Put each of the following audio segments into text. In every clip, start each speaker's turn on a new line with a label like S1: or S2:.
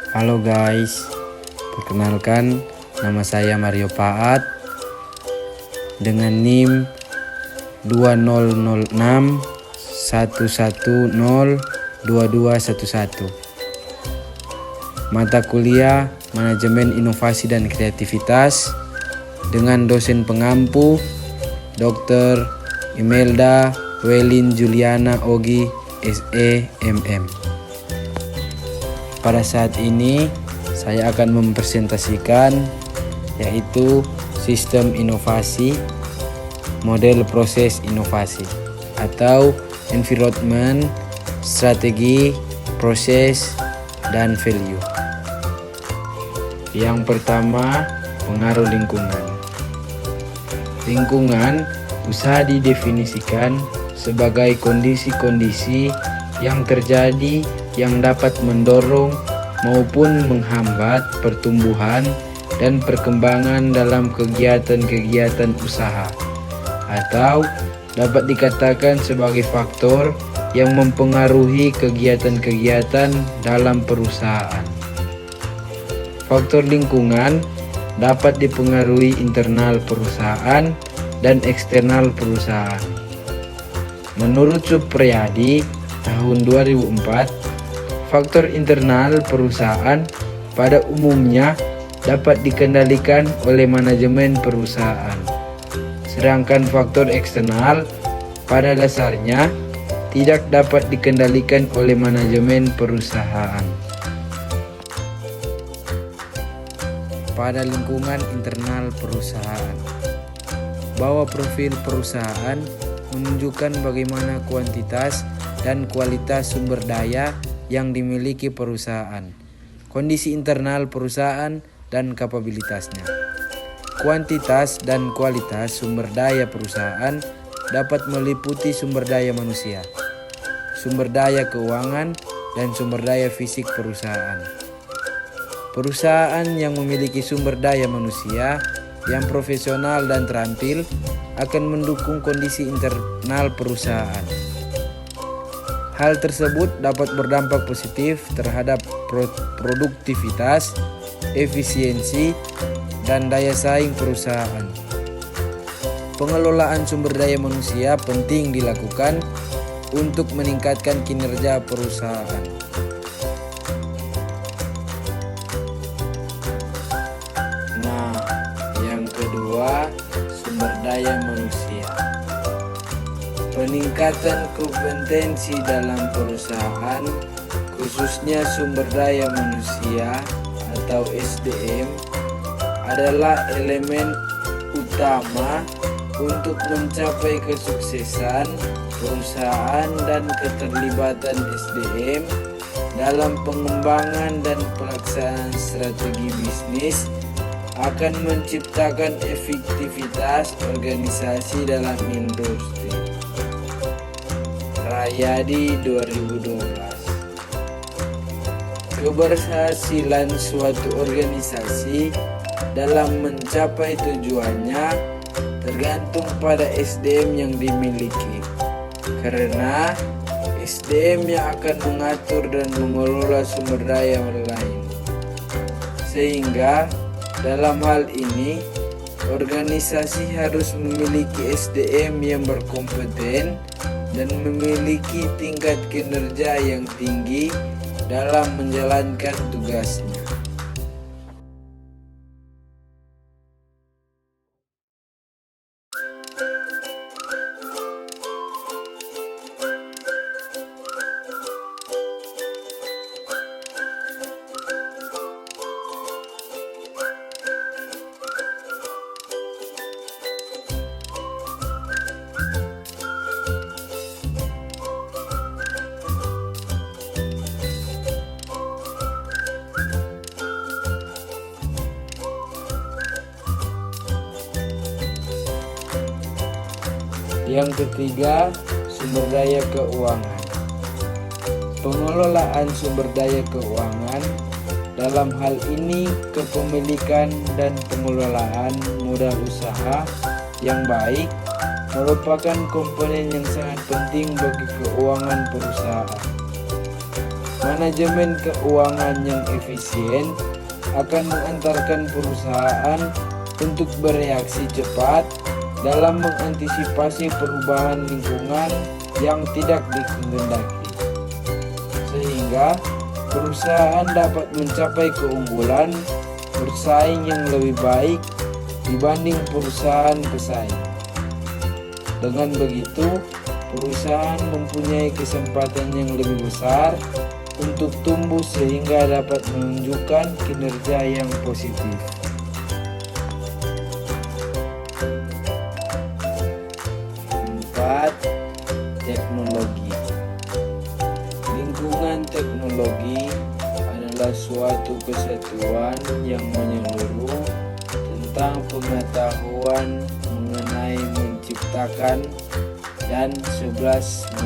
S1: Halo guys, perkenalkan nama saya Mario Paat dengan NIM 2006 110 2211. Mata kuliah Manajemen Inovasi dan Kreativitas dengan dosen pengampu Dr. Imelda Welin Juliana Ogi SE MM. Pada saat ini saya akan mempresentasikan yaitu sistem inovasi, model proses inovasi atau environment, strategi, proses, dan value. Yang pertama, pengaruh lingkungan. Lingkungan bisa didefinisikan sebagai kondisi-kondisi yang terjadi yang dapat mendorong maupun menghambat pertumbuhan dan perkembangan dalam kegiatan-kegiatan usaha, atau dapat dikatakan sebagai faktor yang mempengaruhi kegiatan-kegiatan dalam perusahaan. Faktor lingkungan dapat dipengaruhi internal perusahaan dan eksternal perusahaan. Menurut Supriyadi tahun 2004, faktor internal perusahaan pada umumnya dapat dikendalikan oleh manajemen perusahaan. Sedangkan faktor eksternal pada dasarnya tidak dapat dikendalikan oleh manajemen perusahaan. Pada lingkungan internal perusahaan, bahwa profil perusahaan menunjukkan bagaimana kuantitas dan kualitas sumber daya yang dimiliki perusahaan, kondisi internal perusahaan dan kapabilitasnya. Kuantitas dan kualitas sumber daya perusahaan dapat meliputi sumber daya manusia, sumber daya keuangan, dan sumber daya fisik perusahaan. Perusahaan yang memiliki sumber daya manusia yang profesional dan terampil akan mendukung kondisi internal perusahaan. Hal tersebut dapat berdampak positif terhadap produktivitas, efisiensi, dan daya saing perusahaan. Pengelolaan sumber daya manusia penting dilakukan untuk meningkatkan kinerja perusahaan. Nah, yang kedua, sumber daya manusia. Peningkatan kompetensi dalam perusahaan, khususnya sumber daya manusia atau SDM, adalah elemen utama untuk mencapai kesuksesan perusahaan dan keterlibatan SDM dalam pengembangan dan pelaksanaan strategi bisnis akan menciptakan efektivitas organisasi dalam industri. Rayadi 2012. Keberhasilan suatu organisasi dalam mencapai tujuannya tergantung pada SDM yang dimiliki, karena SDM yang akan mengatur dan mengelola sumber daya lain. Sehingga dalam hal ini organisasi harus memiliki SDM yang berkompeten dan memiliki tingkat kinerja yang tinggi dalam menjalankan tugasnya. Yang ketiga, sumber daya keuangan. Pengelolaan sumber daya keuangan, dalam hal ini kepemilikan dan pengelolaan modal usaha yang baik, merupakan komponen yang sangat penting bagi keuangan perusahaan. Manajemen keuangan yang efisien akan mengantarkan perusahaan untuk bereaksi cepat dalam mengantisipasi perubahan lingkungan yang tidak dikehendaki, sehingga perusahaan dapat mencapai keunggulan bersaing yang lebih baik dibanding perusahaan pesaing. Dengan begitu, perusahaan mempunyai kesempatan yang lebih besar untuk tumbuh sehingga dapat menunjukkan kinerja yang positif. 4. Teknologi. Lingkungan teknologi adalah suatu kesatuan yang menyeluruh tentang pengetahuan mengenai menciptakan dan 11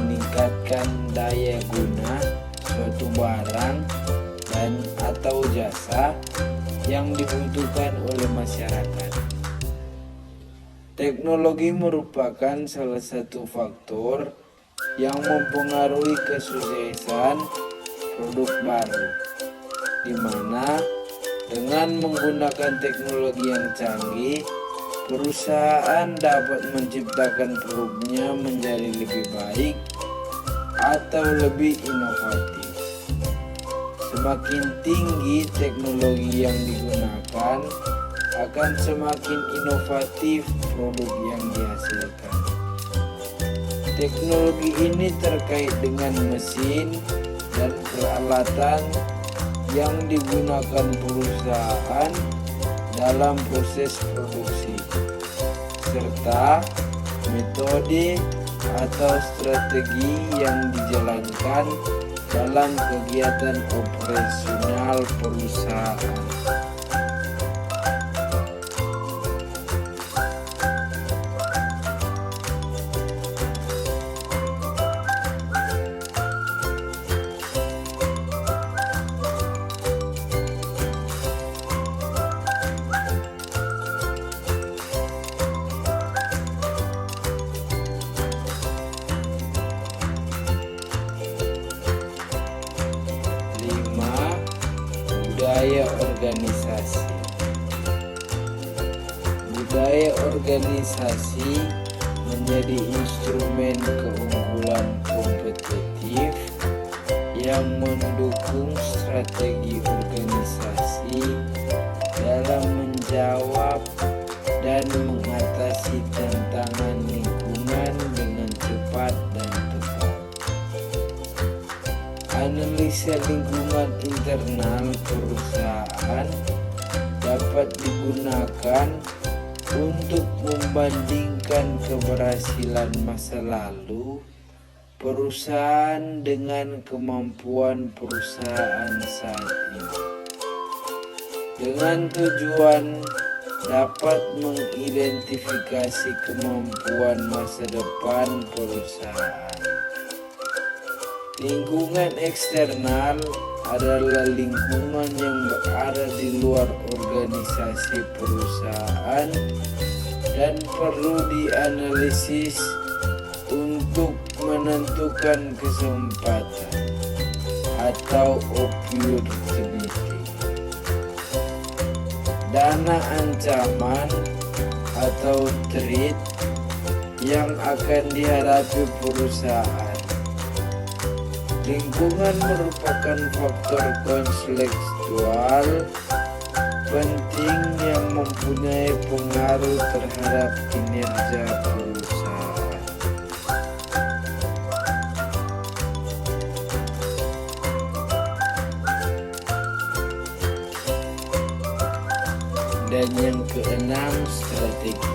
S1: meningkatkan daya guna suatu barang dan atau jasa yang dibutuhkan oleh masyarakat. Teknologi merupakan salah satu faktor yang mempengaruhi kesuksesan produk baru, di mana dengan menggunakan teknologi yang canggih, perusahaan dapat menciptakan produknya menjadi lebih baik atau lebih inovatif. Semakin tinggi teknologi yang digunakan, akan semakin inovatif produk yang dihasilkan. Teknologi ini terkait dengan mesin dan peralatan yang digunakan perusahaan dalam proses produksi, serta metode atau strategi yang dijalankan dalam kegiatan operasional perusahaan. Budaya organisasi. Budaya organisasi menjadi instrumen keunggulan kompetitif yang mendukung strategi organisasi dalam menjawab dan mengatasi tantangan lingkungan dengan cepat dan tepat. Analisa lingkungan internal perusahaan dapat digunakan untuk membandingkan keberhasilan masa lalu perusahaan dengan kemampuan perusahaan saat ini, dengan tujuan dapat mengidentifikasi kemampuan masa depan perusahaan. Lingkungan eksternal adalah lingkungan yang berada di luar organisasi perusahaan dan perlu dianalisis untuk menentukan kesempatan atau opportunity, dana ancaman atau threat yang akan dihadapi perusahaan. Lingkungan merupakan faktor kontekstual penting yang mempunyai pengaruh terhadap kinerja perusahaan. Dan yang keenam, strategi.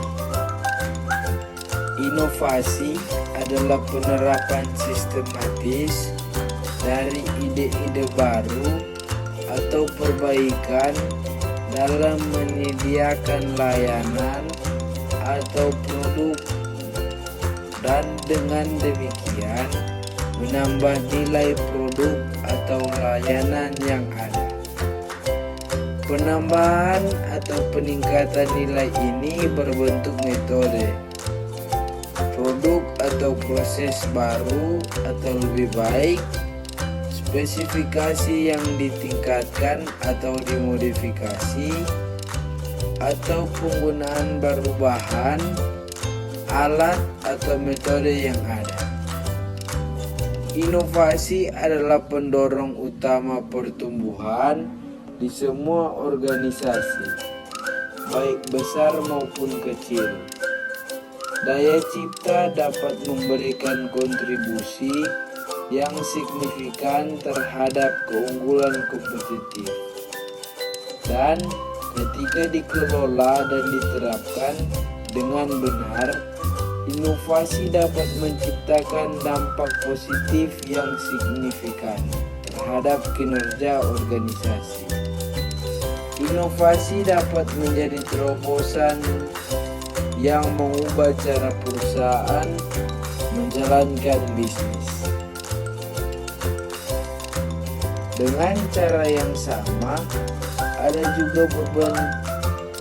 S1: Inovasi adalah penerapan sistematis dari ide-ide baru atau perbaikan dalam menyediakan layanan atau produk, dan dengan demikian menambah nilai produk atau layanan yang ada. Penambahan atau peningkatan nilai ini berbentuk metode, produk atau proses baru atau lebih baik, spesifikasi yang ditingkatkan atau dimodifikasi, atau penggunaan baru bahan, alat, atau metode yang ada. Inovasi adalah pendorong utama pertumbuhan di semua organisasi, baik besar maupun kecil. Daya cipta dapat memberikan kontribusi yang signifikan terhadap keunggulan kompetitif, dan ketika dikelola dan diterapkan dengan benar, inovasi dapat menciptakan dampak positif yang signifikan terhadap kinerja organisasi. Inovasi dapat menjadi terobosan yang mengubah cara perusahaan menjalankan bisnis. Dengan cara yang sama, ada juga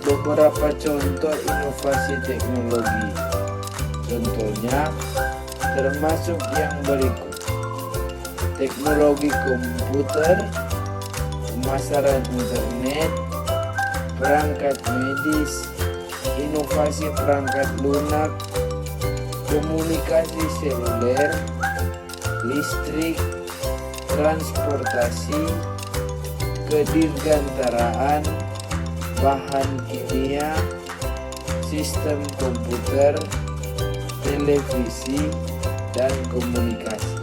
S1: beberapa contoh inovasi teknologi. Contohnya termasuk yang berikut: teknologi komputer, pemasaran internet, perangkat medis, inovasi perangkat lunak, komunikasi seluler, listrik, transportasi, kedirgantaraan, bahan kimia, sistem komputer, televisi, dan komunikasi.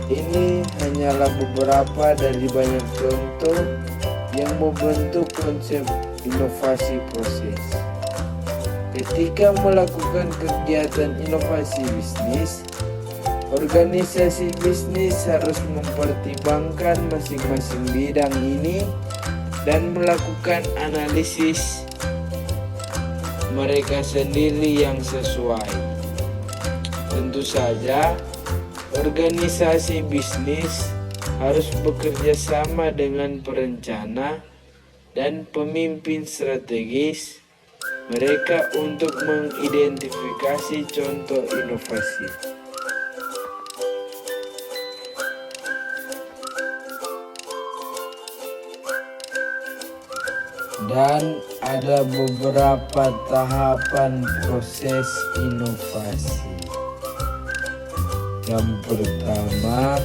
S1: Ini hanyalah beberapa dari banyak contoh yang membentuk konsep inovasi proses. Ketika melakukan kegiatan inovasi bisnis, organisasi bisnis harus mempertimbangkan masing-masing bidang ini dan melakukan analisis mereka sendiri yang sesuai. Tentu saja, organisasi bisnis harus bekerja sama dengan perencana dan pemimpin strategis mereka untuk mengidentifikasi contoh inovasi. Dan ada beberapa tahapan proses inovasi. Yang pertama,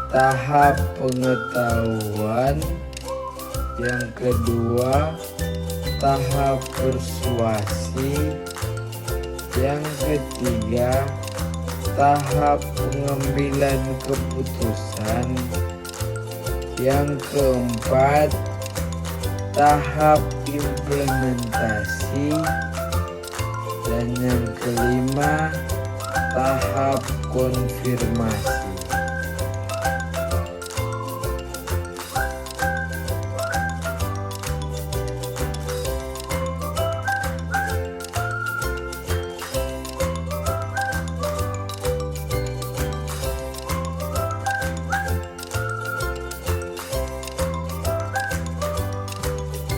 S1: tahap pengetahuan. Yang kedua, tahap persuasi. Yang ketiga, tahap pengambilan keputusan. Yang keempat, tahap implementasi. Dan yang kelima, tahap konfirmasi.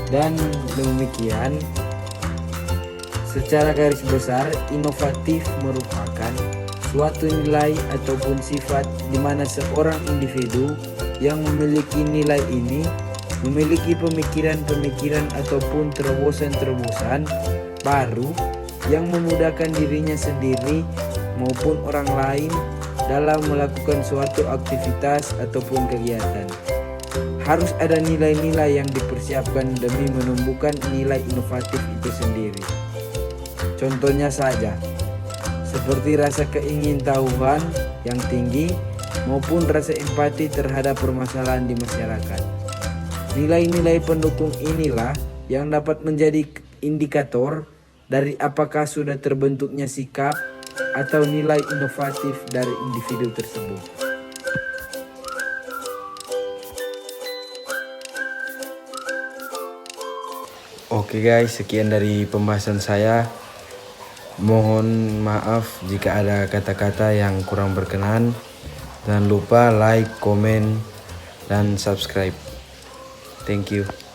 S1: Dan demikian, secara garis besar, inovatif merupakan suatu nilai ataupun sifat di mana seorang individu yang memiliki nilai ini memiliki pemikiran-pemikiran ataupun terobosan-terobosan baru yang memudahkan dirinya sendiri maupun orang lain dalam melakukan suatu aktivitas ataupun kegiatan. Harus ada nilai-nilai yang dipersiapkan demi menumbuhkan nilai inovatif itu sendiri. Contohnya saja, seperti rasa keingintahuan yang tinggi maupun rasa empati terhadap permasalahan di masyarakat. Nilai-nilai pendukung inilah yang dapat menjadi indikator dari apakah sudah terbentuknya sikap atau nilai inovatif dari individu tersebut. Oke guys, sekian dari pembahasan saya. Mohon maaf jika ada kata-kata yang kurang berkenan. Jangan lupa like, komen, dan subscribe. Thank you.